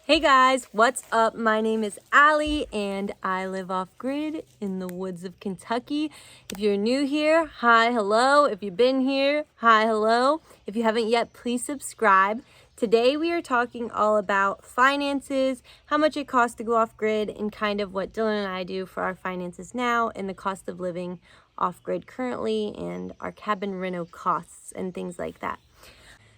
Hey guys, what's up? My name is Allie and I live off grid in the woods of Kentucky. If you're new here, hi, hello. If you've been here, hi, hello. If you haven't yet, please subscribe. Today we are talking all about finances, how much it costs to go off grid, and kind of what Dylan and I do for our finances now and the cost of living off grid currently and our cabin reno costs and things like that.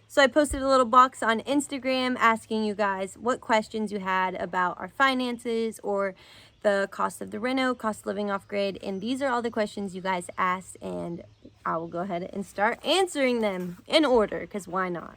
So I posted a little box on Instagram asking you guys what questions you had about our finances or the cost of the reno, cost of living off grid. And these are all the questions you guys asked, and I will go ahead and start answering them in order, because why not?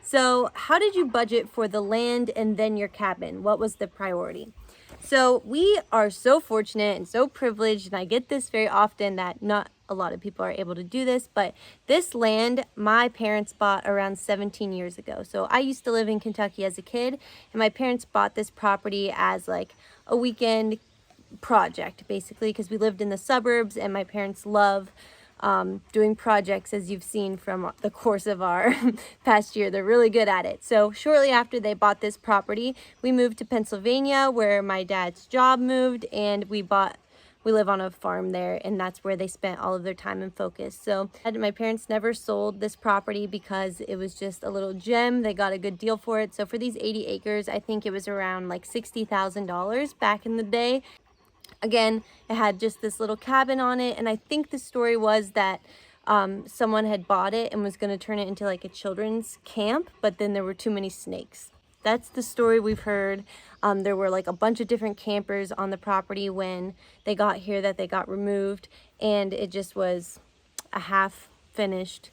So how did you budget for the land and then your cabin? What was the priority? So we are so fortunate and so privileged, and I get this very often that not a lot of people are able to do this, but this land my parents bought around 17 years ago. So I used to live in Kentucky as a kid, and my parents bought this property as like a weekend project, basically, because we lived in the suburbs, and my parents love doing projects, as you've seen from the course of our past year. They're really good at it. So shortly after they bought this property, we moved to Pennsylvania, where my dad's job moved, and we live on a farm there, and that's where they spent all of their time and focus. So my parents never sold this property because it was just a little gem. They got a good deal for it. So for these 80 acres, I think it was around like $60,000 back in the day. Again, it had just this little cabin on it, and I think the story was that someone had bought it and was going to turn it into like a children's camp, but then there were too many snakes. That's the story we've heard. There were like a bunch of different campers on the property when they got here that they got removed, and it just was a half finished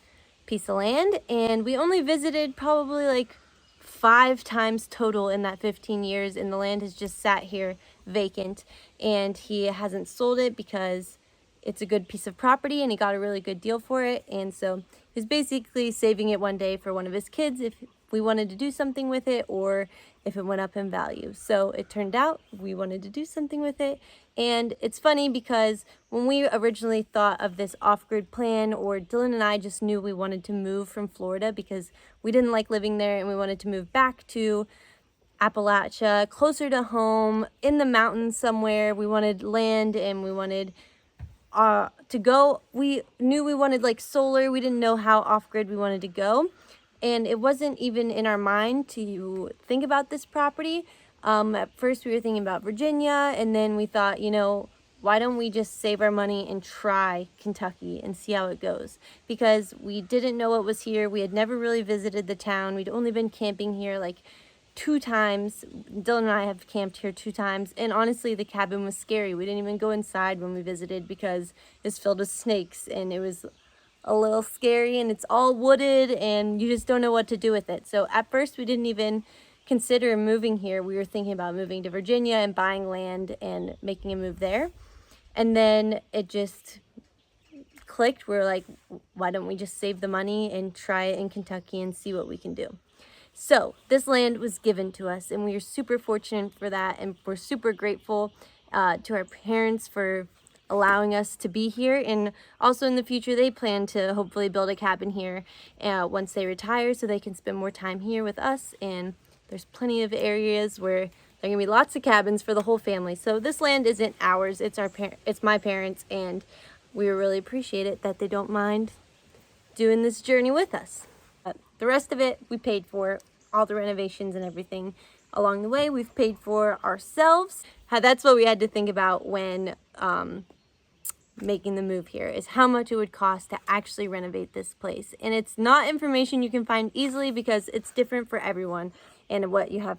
piece of land. And we only visited probably like 5 times total in that 15 years, and the land has just sat here vacant, and he hasn't sold it because it's a good piece of property and he got a really good deal for it. And so he's basically saving it one day for one of his kids if we wanted to do something with it, or if it went up in value. So it turned out we wanted to do something with it. And it's funny because when we originally thought of this off-grid plan, or Dylan and I just knew we wanted to move from Florida because we didn't like living there and we wanted to move back to Appalachia, closer to home, in the mountains somewhere. We wanted land, and we wanted to go. We knew we wanted like solar. We didn't know how off-grid we wanted to go. And it wasn't even in our mind to think about this property. At first we were thinking about Virginia, and then we thought, why don't we just save our money and try Kentucky and see how it goes? Because we didn't know what was here. We had never really visited the town. We'd only been camping here like 2 times. Dylan and I have camped here 2 times, and honestly the cabin was scary. We didn't even go inside when we visited because it's filled with snakes, and it was a little scary, and it's all wooded, and you just don't know what to do with it. So at first we didn't even consider moving here. We were thinking about moving to Virginia and buying land and making a move there. And then it just clicked. We're like, why don't we just save the money and try it in Kentucky and see what we can do? So this land was given to us, and we are super fortunate for that, and we're super grateful to our parents for allowing us to be here. And also in the future they plan to hopefully build a cabin here once they retire, so they can spend more time here with us. And there's plenty of areas where there are gonna be lots of cabins for the whole family. So this land isn't ours, it's my parents, and we really appreciate it that they don't mind doing this journey with us. The rest of it we paid for, all the renovations and everything along the way we've paid for ourselves. That's what we had to think about when making the move here, is how much it would cost to actually renovate this place. And it's not information you can find easily because it's different for everyone and what you have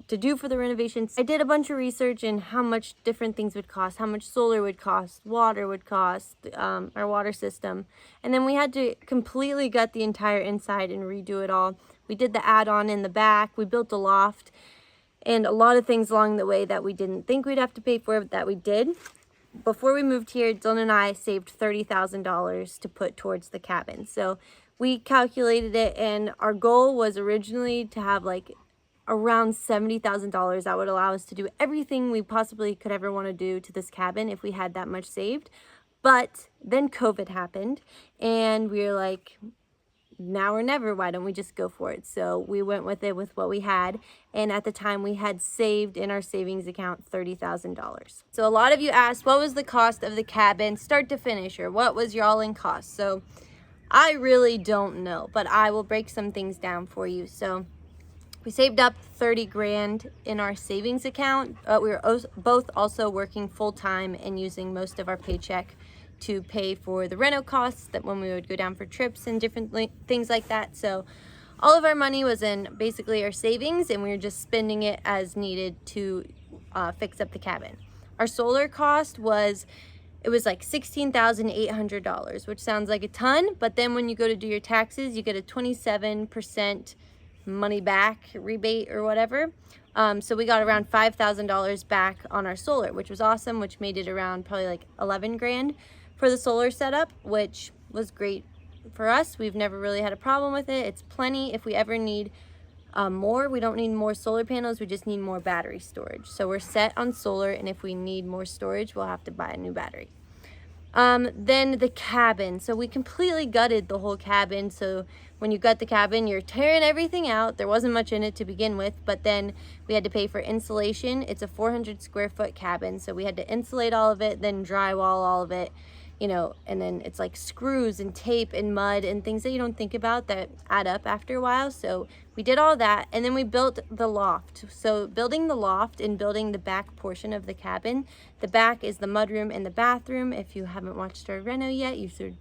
to do for the renovations. I did a bunch of research in how much different things would cost, how much solar would cost, water would cost, our water system. And then we had to completely gut the entire inside and redo it all. We did the add-on in the back, we built a loft, and a lot of things along the way that we didn't think we'd have to pay for, that we did. Before we moved here, Dylan and I saved $30,000 to put towards the cabin. So we calculated it, and our goal was originally to have like around $70,000 that would allow us to do everything we possibly could ever want to do to this cabin if we had that much saved. But then COVID happened, and we were like, now or never, why don't we just go for it? So we went with it with what we had. And at the time we had saved in our savings account $30,000. So a lot of you asked, what was the cost of the cabin start to finish, or what was your all-in cost? So I really don't know, but I will break some things down for you. So we saved up 30 grand in our savings account. We were both also working full-time and using most of our paycheck to pay for the reno costs that when we would go down for trips and different things like that. So all of our money was in basically our savings, and we were just spending it as needed to fix up the cabin. Our solar cost was, it was like $16,800, which sounds like a ton, but then when you go to do your taxes, you get a 27% money back rebate or whatever. So we got around $5,000 back on our solar, which was awesome, which made it around probably like 11 grand for the solar setup, which was great for us. We've never really had a problem with it. It's plenty. If we ever need more, we don't need more solar panels, we just need more battery storage. So we're set on solar, and if we need more storage, we'll have to buy a new battery. Then the cabin. So we completely gutted the whole cabin. So when you gut the cabin, you're tearing everything out. There wasn't much in it to begin with, but then we had to pay for insulation. It's a 400 square foot cabin, so we had to insulate all of it, then drywall all of it, you know, and then it's like screws and tape and mud and things that you don't think about that add up after a while. So we did all that, and then we built the loft. So building the loft and building the back portion of the cabin, the back is the mudroom and the bathroom. If you haven't watched our reno yet, you should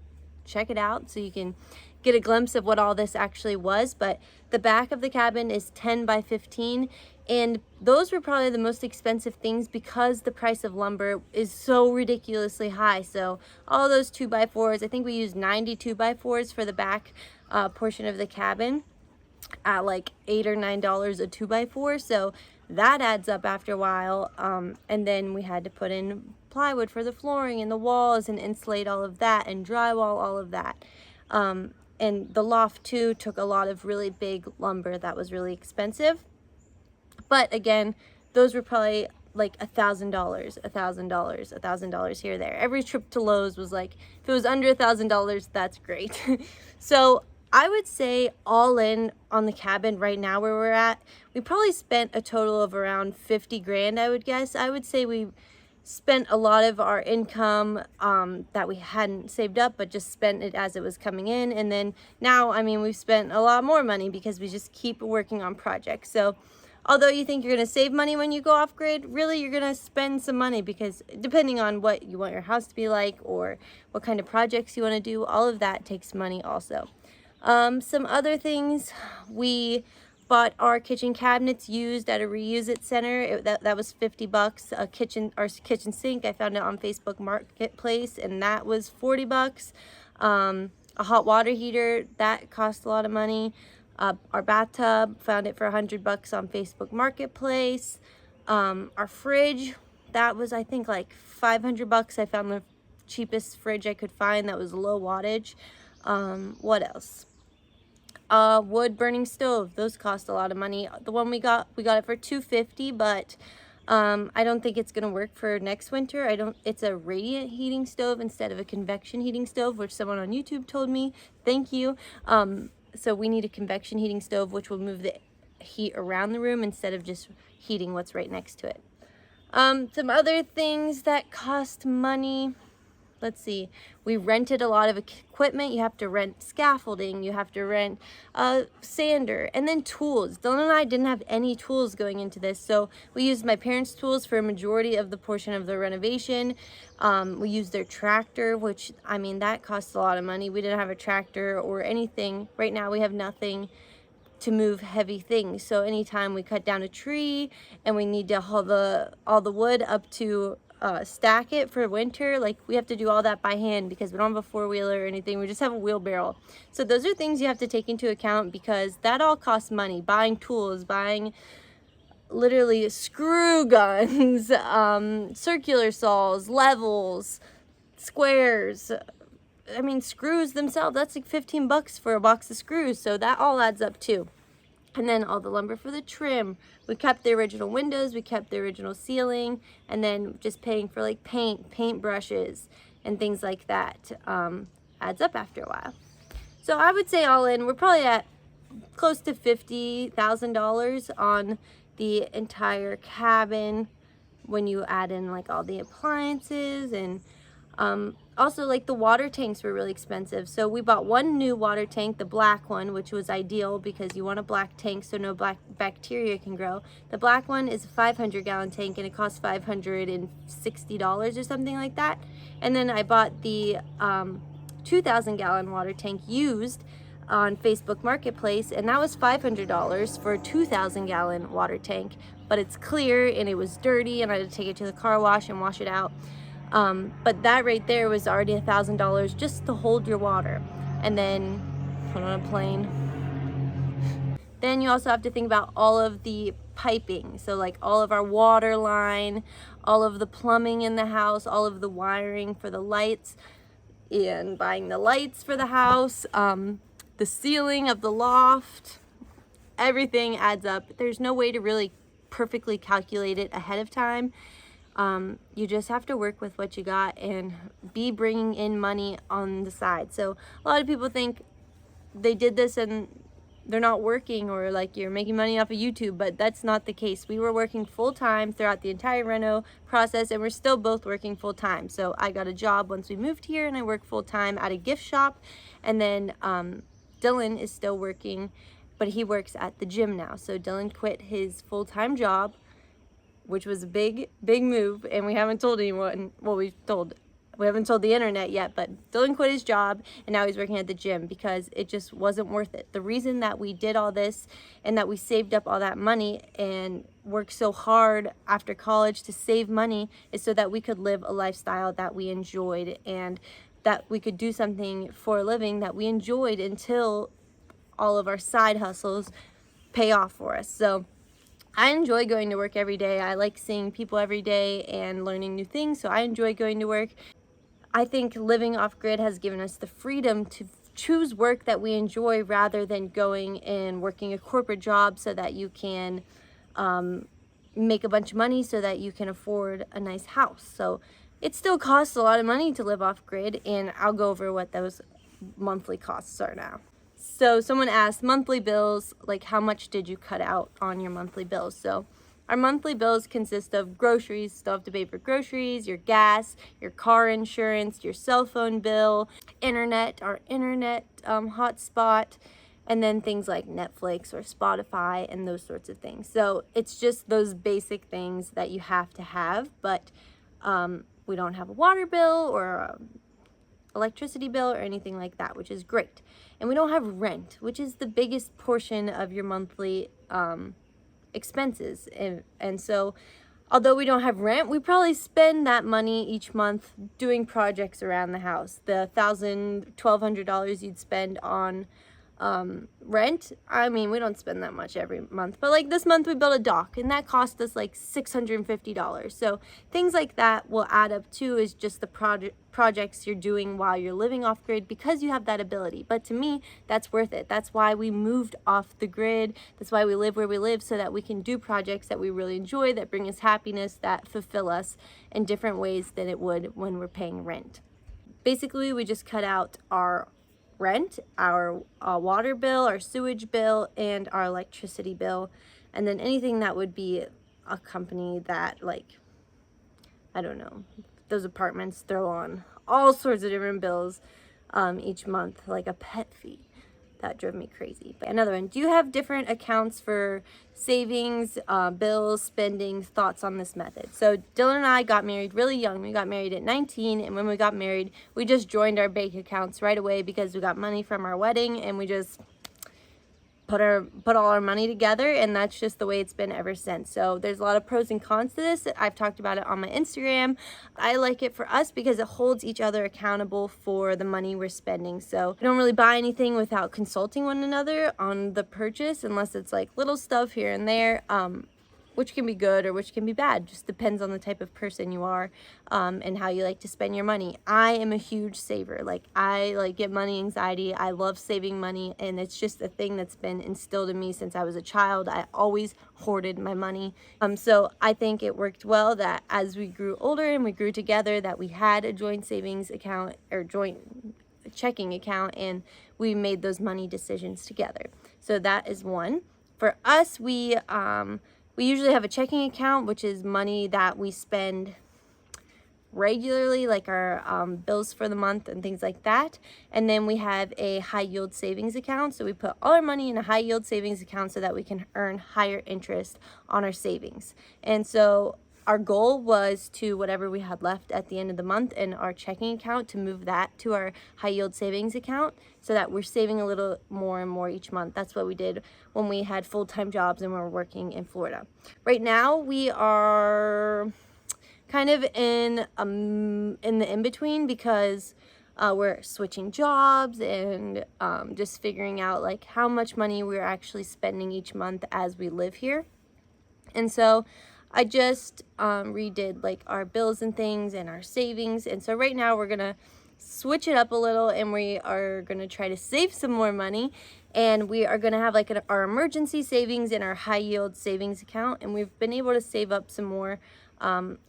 check it out so you can get a glimpse of what all this actually was. But the back of the cabin is 10 by 15, and those were probably the most expensive things because the price of lumber is so ridiculously high. So all those 2x4s, I think we used 90 2x4s for the back portion of the cabin at like $8 or $9 a 2x4. So that adds up after a while. And then we had to put in plywood for the flooring and the walls and insulate all of that and drywall all of that. And the loft too took a lot of really big lumber that was really expensive. But again, those were probably like $1,000, $1,000 here or there. Every trip to Lowe's was like, if it was under $1,000, that's great. So I would say all in on the cabin right now where we're at, we probably spent a total of around 50 grand, I would guess. I would say we spent a lot of our income that we hadn't saved up, but just spent it as it was coming in. And then now, I mean, we've spent a lot more money because we just keep working on projects. So although you think you're going to save money when you go off grid, really you're going to spend some money, because depending on what you want your house to be like or what kind of projects you want to do, all of that takes money also. Some other things, we bought our kitchen cabinets used at a reuse it center. That was $50. Our kitchen sink, I found it on Facebook Marketplace, and that was $40. A hot water heater, that cost a lot of money. Our bathtub, found it for $100 on Facebook Marketplace. Our fridge, that was I think like $500. I found the cheapest fridge I could find that was low wattage. What else? Wood burning stove, those cost a lot of money. The one we got it for $250, but I don't think it's gonna work for next winter. It's a radiant heating stove instead of a convection heating stove, which someone on YouTube told me. Thank you. So we need a convection heating stove, which will move the heat around the room instead of just heating what's right next to it. Some other things that cost money. Let's see, we rented a lot of equipment. You have to rent scaffolding, you have to rent a sander, and then tools. Dylan and I didn't have any tools going into this, so we used my parents' tools for a majority of the portion of the renovation. We used their tractor, which, I mean, that costs a lot of money. We didn't have a tractor or anything. Right now we have nothing to move heavy things, so anytime we cut down a tree and we need to haul all the wood up to stack it for winter, like we have to do all that by hand because we don't have a four-wheeler or anything. We just have a wheelbarrow. So those are things you have to take into account because that all costs money. Buying tools, buying literally screw guns, circular saws, levels, squares. I mean, screws themselves, that's like $15 for a box of screws. So that all adds up too. And then all the lumber for the trim. We kept the original windows, we kept the original ceiling, and then just paying for like paint brushes, and things like that adds up after a while. So I would say all in, we're probably at close to $50,000 on the entire cabin when you add in like all the appliances, and also like the water tanks were really expensive. So we bought one new water tank, the black one, which was ideal because you want a black tank so no black bacteria can grow. The black one is a 500-gallon tank and it costs $560 or something like that. And then I bought the 2,000-gallon water tank used on Facebook Marketplace, and that was $500 for a 2,000-gallon water tank, but it's clear and it was dirty and I had to take it to the car wash and wash it out. But that right there was already $1,000 just to hold your water and then put on a plane. Then you also have to think about all of the piping, so like all of our water line, all of the plumbing in the house, all of the wiring for the lights, and buying the lights for the house, the ceiling of the loft. Everything adds up. There's no way to really perfectly calculate it ahead of time. You just have to work with what you got and be bringing in money on the side. So a lot of people think they did this and they're not working, or like you're making money off of YouTube, but that's not the case. We were working full-time throughout the entire reno process, and we're still both working full-time. So I got a job once we moved here and I work full-time at a gift shop, and then Dylan is still working, but he works at the gym now. So Dylan quit his full-time job, which was a big move, and we haven't told anyone. Well, we haven't told the internet yet, but Dylan quit his job and now he's working at the gym because it just wasn't worth it. The reason that we did all this and that we saved up all that money and worked so hard after college to save money is so that we could live a lifestyle that we enjoyed and that we could do something for a living that we enjoyed until all of our side hustles pay off for us. So I enjoy going to work every day. I like seeing people every day and learning new things, so I enjoy going to work. I think living off-grid has given us the freedom to choose work that we enjoy rather than going and working a corporate job so that you can make a bunch of money so that you can afford a nice house. So it still costs a lot of money to live off-grid, and I'll go over what those monthly costs are now. So someone asked, monthly bills, like how much did you cut out on your monthly bills? So our monthly bills consist of groceries, still have to pay for groceries, your gas, your car insurance, your cell phone bill, internet, our internet hotspot, and then things like Netflix or Spotify and those sorts of things. So it's just those basic things that you have to have, but we don't have a water bill or a electricity bill or anything like that, which is great. And we don't have rent, which is the biggest portion of your monthly expenses. And so although we don't have rent, we probably spend that money each month doing projects around the house. The $1,200 you'd spend on rent, I mean, we don't spend that much every month, but like this month we built a dock and that cost us like $650. So things like that will add up too, is just the projects you're doing while you're living off grid because you have that ability. But to me, that's worth it. That's why we moved off the grid. That's why we live where we live, so that we can do projects that we really enjoy, that bring us happiness, that fulfill us in different ways than it would when we're paying rent. Basically, we just cut out our rent, our water bill, our sewage bill, and our electricity bill, and then anything that would be a company that, like, I don't know, those apartments throw on all sorts of different bills each month, like a pet fee. That drove me crazy. But another one, do you have different accounts for savings, bills, spending, thoughts on this method? So Dylan and I got married really young. We got married at 19, and when we got married, we just joined our bank accounts right away because we got money from our wedding, and we just put all our money together, and that's just the way it's been ever since. So there's a lot of pros and cons to this. I've talked about it on my Instagram. I like it for us because it holds each other accountable for the money we're spending. So we don't really buy anything without consulting one another on the purchase, unless it's like little stuff here and there, which can be good or which can be bad. Just depends on the type of person you are, and how you like to spend your money. I am a huge saver. Like, I get money anxiety. I love saving money, and it's just a thing that's been instilled in me since I was a child. I always hoarded my money. So I think it worked well that as we grew older and we grew together, that we had a joint savings account or joint checking account, and we made those money decisions together. So that is one. For us, we usually have a checking account, which is money that we spend regularly, like our bills for the month and things like that. And then we have a high yield savings account. So we put all our money in a high yield savings account so that we can earn higher interest on our savings. And so our goal was to, whatever we had left at the end of the month in our checking account, to move that to our high yield savings account so that we're saving a little more and more each month. That's what we did when we had full-time jobs and we were working in Florida. Right now we are kind of in the in-between, because we're switching jobs and just figuring out like how much money we're actually spending each month as we live here. And so I just redid like our bills and things and our savings. And so right now we're gonna switch it up a little, and we are gonna try to save some more money, and we are gonna have like our emergency savings and our high yield savings account. And we've been able to save up some more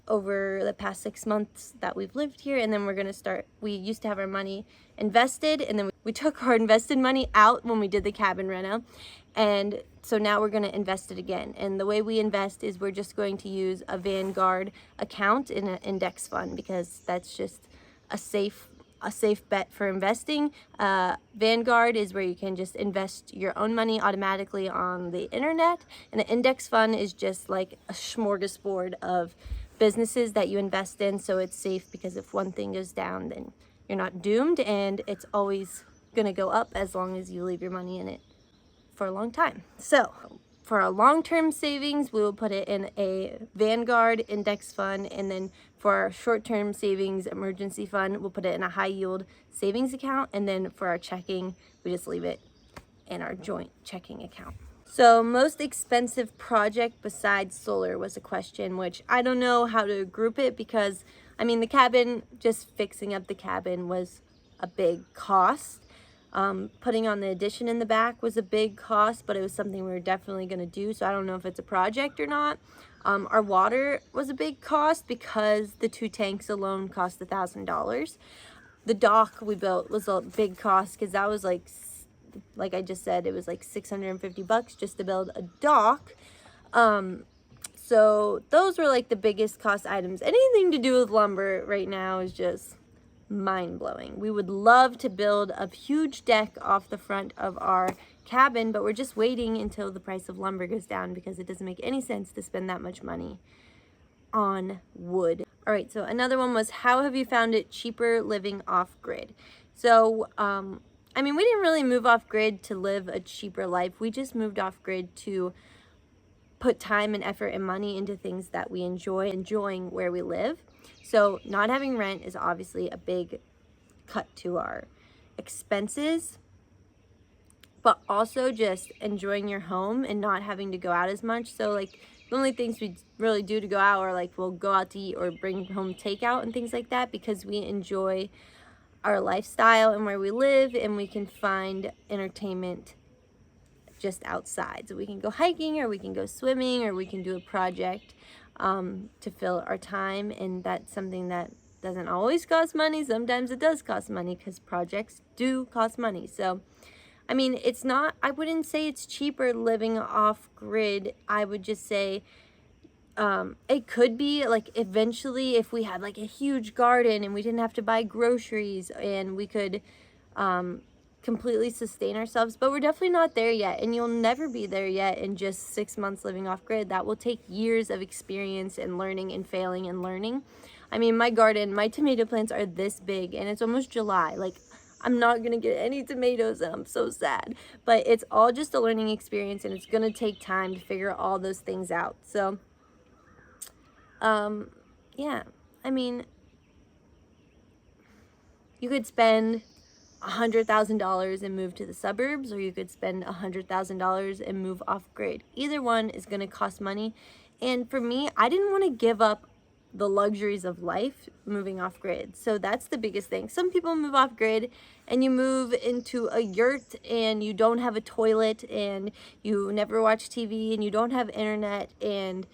over the past 6 months that we've lived here. And then we're gonna start, we used to have our money invested, and then we took our invested money out when we did the cabin reno, and so now we're going to invest it again. And the way we invest is we're just going to use a Vanguard account in an index fund, because that's just a safe bet for investing. Vanguard is where you can just invest your own money automatically on the internet, and an index fund is just like a smorgasbord of businesses that you invest in. So it's safe, because if one thing goes down, then you're not doomed, and it's always going to go up as long as you leave your money in it for a long time. So for our long-term savings, we will put it in a Vanguard index fund, and then for our short-term savings emergency fund, we'll put it in a high-yield savings account, and then for our checking, we just leave it in our joint checking account. So most expensive project besides solar was a question, which I don't know how to group it, because I mean, the cabin, just fixing up the cabin was a big cost. Putting on the addition in the back was a big cost, but it was something we were definitely going to do. So I don't know if it's a project or not. Our water was a big cost, because the 2 tanks alone cost $1,000. The dock we built was a big cost, because that was like I just said, it was like $650 just to build a dock. So those were like the biggest cost items. Anything to do with lumber right now is just mind-blowing. We would love to build a huge deck off the front of our cabin, but we're just waiting until the price of lumber goes down, because it doesn't make any sense to spend that much money on wood. All right, so another one was, how have you found it cheaper living off-grid? So I mean, we didn't really move off-grid to live a cheaper life. We just moved off-grid to put time and effort and money into things that we enjoying where we live. So not having rent is obviously a big cut to our expenses, but also just enjoying your home and not having to go out as much. So like the only things we really do to go out are like we'll go out to eat or bring home takeout and things like that, because we enjoy our lifestyle and where we live, and we can find entertainment just outside. So we can go hiking, or we can go swimming, or we can do a project to fill our time. And that's something that doesn't always cost money. Sometimes it does cost money, because projects do cost money. So I mean, it's not, I wouldn't say it's cheaper living off grid. I would just say it could be like eventually, if we had like a huge garden and we didn't have to buy groceries, and we could completely sustain ourselves, but we're definitely not there yet, and you'll never be there yet in just 6 months living off grid. That will take years of experience and learning and failing and learning. I mean, my garden, my tomato plants are this big, and it's almost July. Like, I'm not gonna get any tomatoes, and I'm so sad, but it's all just a learning experience, and it's gonna take time to figure all those things out. So yeah, I mean, you could spend $100,000 and move to the suburbs, or you could spend $100,000 and move off grid. Either one is going to cost money. And for me, I didn't want to give up the luxuries of life moving off grid. So that's the biggest thing. Some people move off grid and you move into a yurt, and you don't have a toilet, and you never watch TV, and you don't have internet, and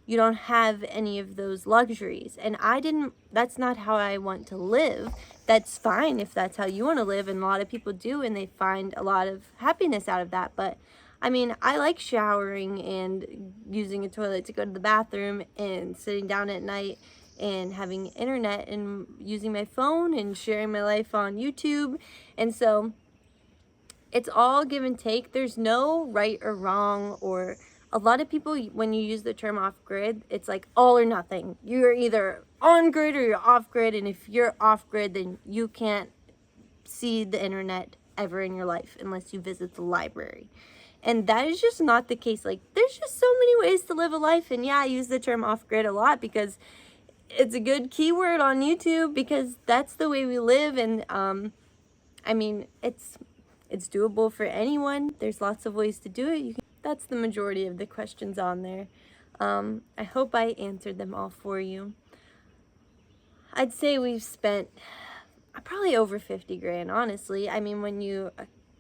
you don't have any of those luxuries. And that's not how I want to live. That's fine if that's how you want to live, and a lot of people do, and they find a lot of happiness out of that. But I mean, I like showering and using a toilet to go to the bathroom and sitting down at night and having internet and using my phone and sharing my life on YouTube. And so it's all give and take. There's no right or wrong, or a lot of people, when you use the term off grid, it's like all or nothing. You're either on grid or you're off grid, and if you're off grid, then you can't see the internet ever in your life unless you visit the library. And that is just not the case. Like, there's just so many ways to live a life. And yeah, I use the term off grid a lot because it's a good keyword on YouTube, because that's the way we live. And I mean, it's doable for anyone. There's lots of ways to do it. That's the majority of the questions on there. I hope I answered them all for you. I'd say we've spent probably over 50 grand, honestly. I mean, when you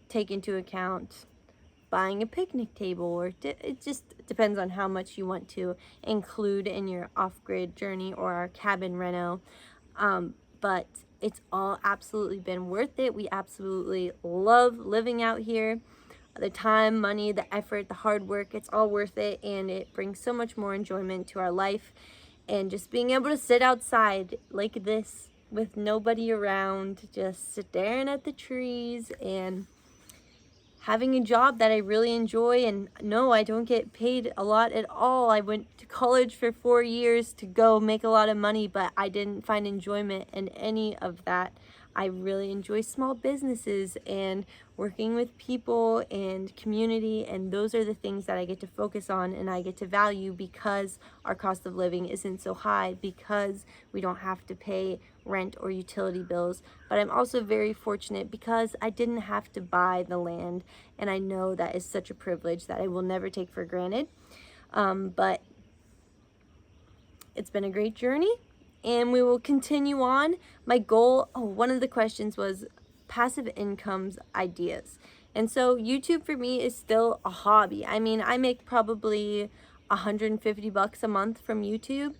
take into account buying a picnic table, or it just depends on how much you want to include in your off-grid journey or our cabin reno. But it's all absolutely been worth it. We absolutely love living out here. The time, money, the effort, the hard work, it's all worth it, and it brings so much more enjoyment to our life. And just being able to sit outside like this with nobody around, just staring at the trees and having a job that I really enjoy. And no, I don't get paid a lot at all. I went to college for 4 years to go make a lot of money, but I didn't find enjoyment in any of that. I really enjoy small businesses and working with people and community, and those are the things that I get to focus on and I get to value, because our cost of living isn't so high, because we don't have to pay rent or utility bills. But I'm also very fortunate because I didn't have to buy the land, and I know that is such a privilege that I will never take for granted. But it's been a great journey, and we will continue on. My goal, one of the questions was passive incomes ideas. And so YouTube for me is still a hobby. I mean, I make probably $150 a month from YouTube.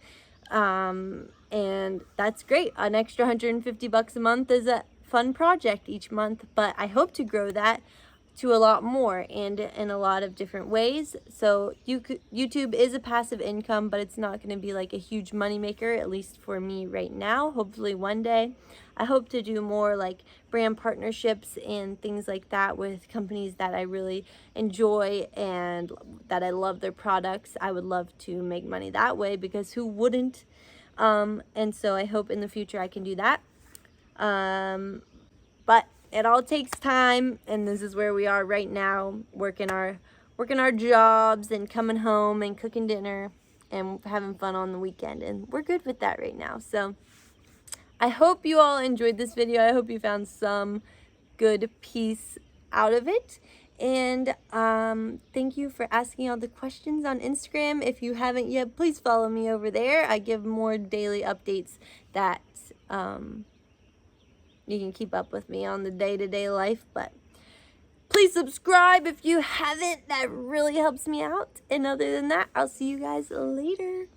And that's great. An extra $150 a month is a fun project each month, but I hope to grow that to a lot more and in a lot of different ways. So YouTube is a passive income, but it's not going to be like a huge money maker, at least for me right now. Hopefully one day I hope to do more like brand partnerships and things like that with companies that I really enjoy and that I love their products. I would love to make money that way, because who wouldn't? And so I hope in the future I can do that. But it all takes time, and this is where we are right now, working our jobs and coming home and cooking dinner and having fun on the weekend, and we're good with that right now. So I hope you all enjoyed this video. I hope you found some good piece out of it. And thank you for asking all the questions on Instagram. If you haven't yet, please follow me over there. I give more daily updates that you can keep up with me on the day-to-day life. But please subscribe if you haven't. That really helps me out. And other than that, I'll see you guys later.